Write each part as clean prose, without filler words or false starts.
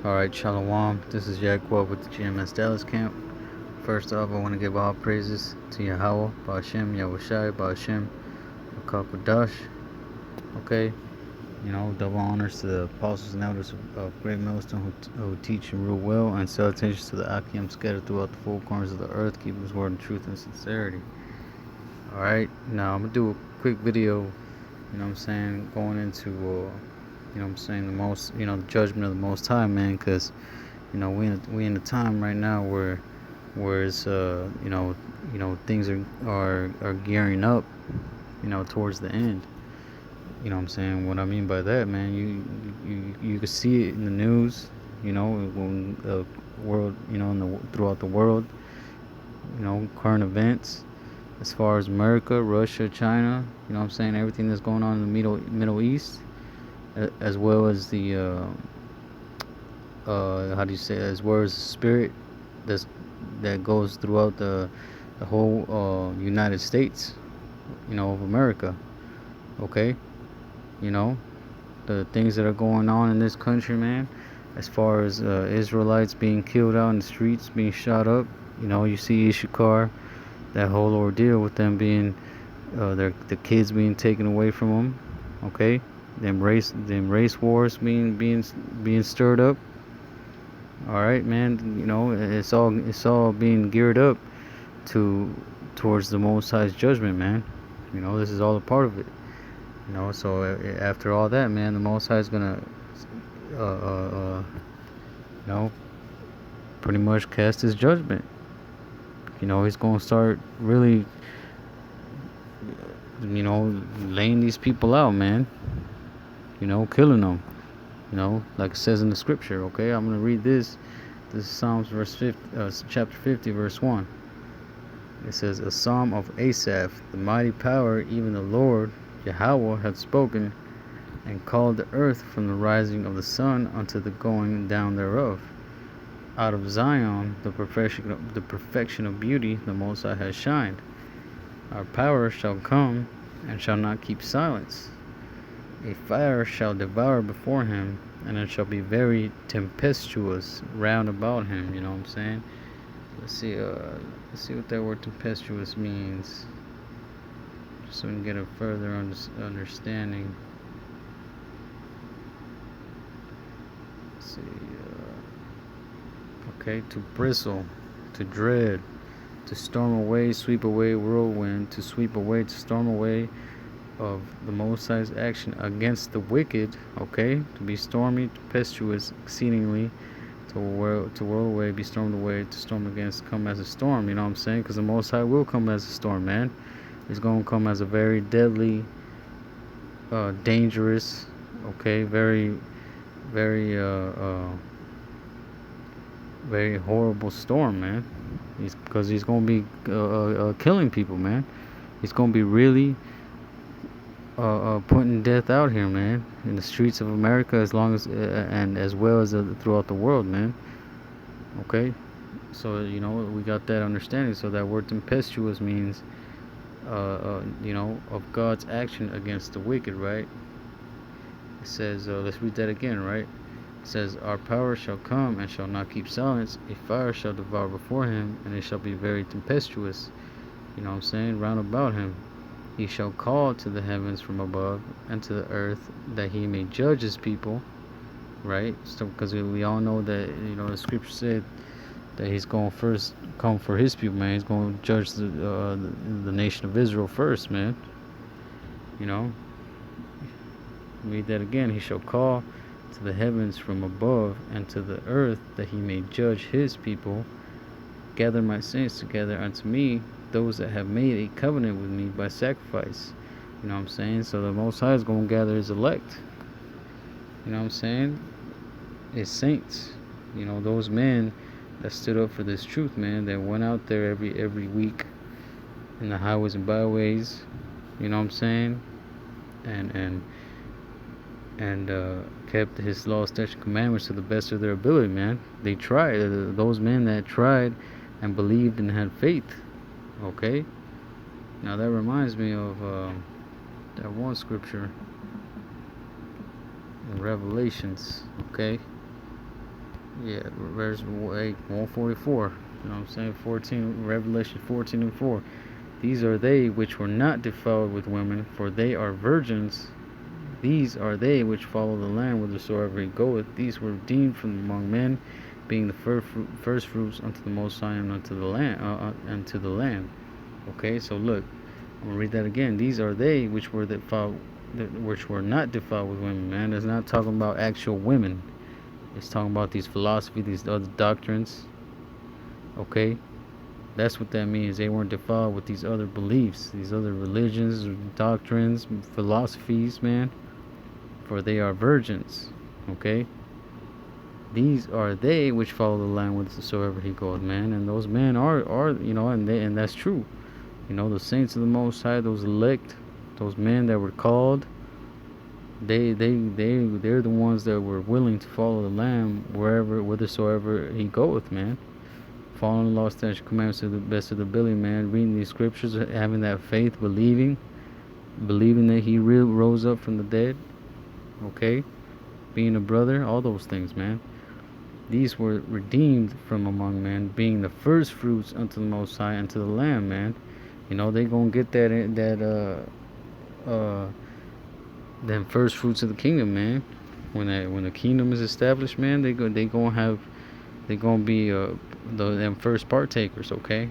Alright, Shalom. This is YAHAWAH with the GMS Dallas camp. First off, I want to give all praises to YAHAWAH, Ba'ashem, YAHAWASHI, Ba'ashem, QADASH. Okay, double honors to the apostles and elders of Great Millstone who teach and rule well, and salutations to the Akim scattered throughout the four corners of the earth, keeping his word in truth and sincerity. Alright, now I'm going to do a quick video, going into the most, the judgment of the Most High, man, because, we in a time right now where it's, things are gearing up, towards the end. What I mean by that, man, you can see it in the news, when the world, throughout the world, current events, as far as America, Russia, China, everything that's going on in the Middle East, as well as the as well as the spirit that goes throughout the whole United States, of America. Okay, the things that are going on in this country, man, as far as Israelites being killed out in the streets, being shot up. You see Ishakar, that whole ordeal with them being the kids being taken away from them. Okay, them race wars being stirred up. All right, man. It's all being geared up towards the Most High's judgment, man. This is all a part of it. So after all that, man, the Most High is gonna pretty much cast his judgment. He's gonna start really laying these people out, man. Killing them. Like it says in the scripture. Okay, I'm gonna read this. This is Psalms chapter 50, verse 1. It says, "A psalm of Asaph, the mighty power, even the Lord YAHAWAH hath spoken, and called the earth from the rising of the sun unto the going down thereof. Out of Zion, the perfection of beauty, the Most High has shined. Our power shall come, and shall not keep silence. A fire shall devour before him, and it shall be very tempestuous round about him." You know what I'm saying? Let's see what that word tempestuous means, just so we can get a further understanding. Let's see. Okay, to bristle, to dread, to storm away, sweep away, whirlwind, to sweep away, to storm away of the Most High's action against the wicked. Okay, to be stormy, tempestuous, exceedingly, to whirl away, be stormed away, to storm against, come as a storm. You know what I'm saying? Because the Most High will come as a storm, man. He's going to come as a very deadly, dangerous, okay, very, very, very horrible storm, man. Because he's going to be killing people, man. He's going to be really putting death out here, man, in the streets of America, and as well as throughout the world, man. Okay, so we got that understanding. So that word tempestuous means of God's action against the wicked, right? It says, let's read that again, right? It says, "Our power shall come and shall not keep silence. A fire shall devour before him, and it shall be very tempestuous." You know what I'm saying? Round about him. "He shall call to the heavens from above, and to the earth, that he may judge his people." Right? So, because we all know that, the scripture said that he's going to first come for his people, man. He's going to judge the nation of Israel first, man. Read that again. "He shall call to the heavens from above, and to the earth, that he may judge his people. Gather my saints together unto me, those that have made a covenant with me by sacrifice." You know what I'm saying? So the Most High is going to gather his elect. You know what I'm saying? His saints. Those men that stood up for this truth, man, that went out there every week in the highways and byways. You know what I'm saying? And kept his law, statutes, and commandments to the best of their ability, man. They tried. Those men that tried and believed and had faith. Okay? Now that reminds me of that one scripture in Revelations. Okay? Yeah, verse 144. You know what I'm saying? 14, Revelation 14:4. These are they which were not defiled with women, for they are virgins. These are they which follow the Lamb whithersoever he goeth. These were redeemed from among men, being the first fruits unto the Most High and unto the Lamb. Okay, so look, I'm gonna read that again. These are they which were which were not defiled with women. Man, it's not talking about actual women. It's talking about these philosophies, these other doctrines. Okay, that's what that means. They weren't defiled with these other beliefs, these other religions, doctrines, philosophies, man. For they are virgins. Okay? These are they which follow the Lamb whithersoever he goeth, man. And those men are and that's true. The saints of the Most High, those elect, those men that were called, they're the ones that were willing to follow the Lamb whithersoever he goeth, man. Following the law, statutes, commandments to the best of the ability, man. Reading these scriptures, having that faith, believing that he rose up from the dead. Okay? Being a brother, all those things, man. These were redeemed from among men, being the first fruits unto the Most High and to the Lamb, man. They gonna get them first fruits of the kingdom, man. When the kingdom is established, man, they gonna be them first partakers, okay?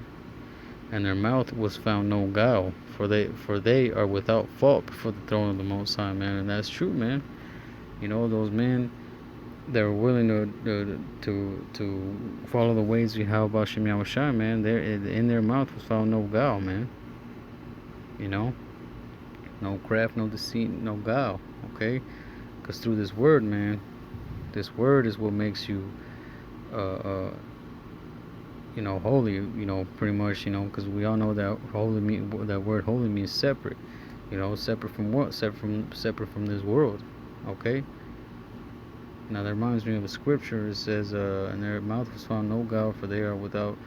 And their mouth was found no guile, for they are without fault before the throne of the Most High, man. And that's true, man. Those men that were willing to follow the ways of YAHAWASHI, man, in their mouth was found no guile, man. No craft, no deceit, no guile, okay? Because through this word, man, this word is what makes you, holy, pretty much, because we all know that that word holy means separate, separate from what? Separate from this world, okay? Now that reminds me of a scripture. It says, "In their mouth was found no guile, for they are without."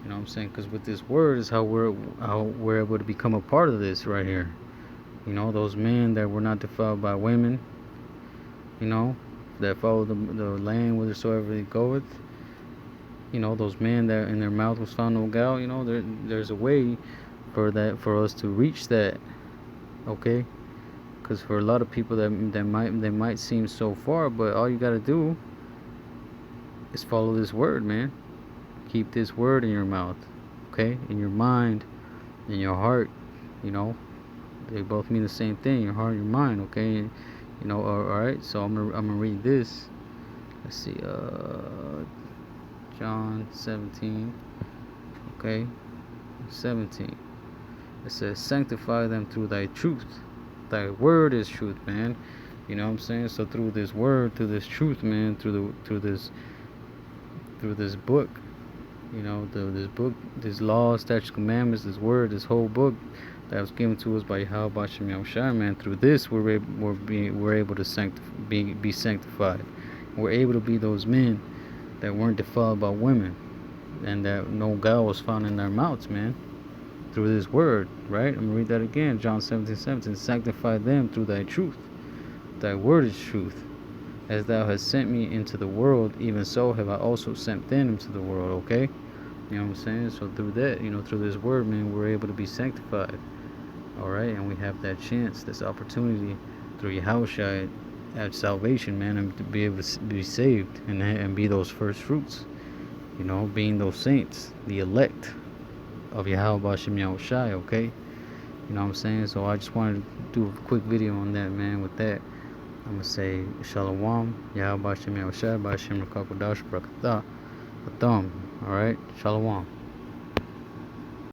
You know what I'm saying? Because with this word is how we're able to become a part of this right here. Those men that were not defiled by women. That follow the land whithersoever they goeth. Those men that in their mouth was found no guile. There's a way for us to reach that. Okay. Because for a lot of people that might seem so far, but all you gotta do is follow this word, man. Keep this word in your mouth, okay? In your mind, in your heart. They both mean the same thing. Your heart, your mind, okay? All right. So I'm gonna read this. Let's see. John 17. Okay, 17. It says, "Sanctify them through thy truth. Thy word is truth," man. You know what I'm saying? So through this word, through this truth, man, through this book, this book, this law, statutes, commandments, this word, this whole book that was given to us by Yahawah, man. Through this, we're able to be sanctified. We're able to be those men that weren't defiled by women, and that no guile was found in their mouths, man. Through this word, right? I'm gonna read that again. John 17:17. "Sanctify them through thy truth. Thy word is truth. As thou hast sent me into the world, even so have I also sent them into the world." Okay? You know what I'm saying? So through that, through this word, man, we're able to be sanctified. Alright? And we have that chance, this opportunity through Yahushua at salvation, man, and to be able to be saved and be those first fruits. Being those saints, the elect of Yahawashi, okay? You know what I'm saying? So I just wanted to do a quick video on that, man. With that, I'm going to say Shalom, Yahawashi, Ba'ashem, QADASH, Barakatah, Atham. Alright? Shalom.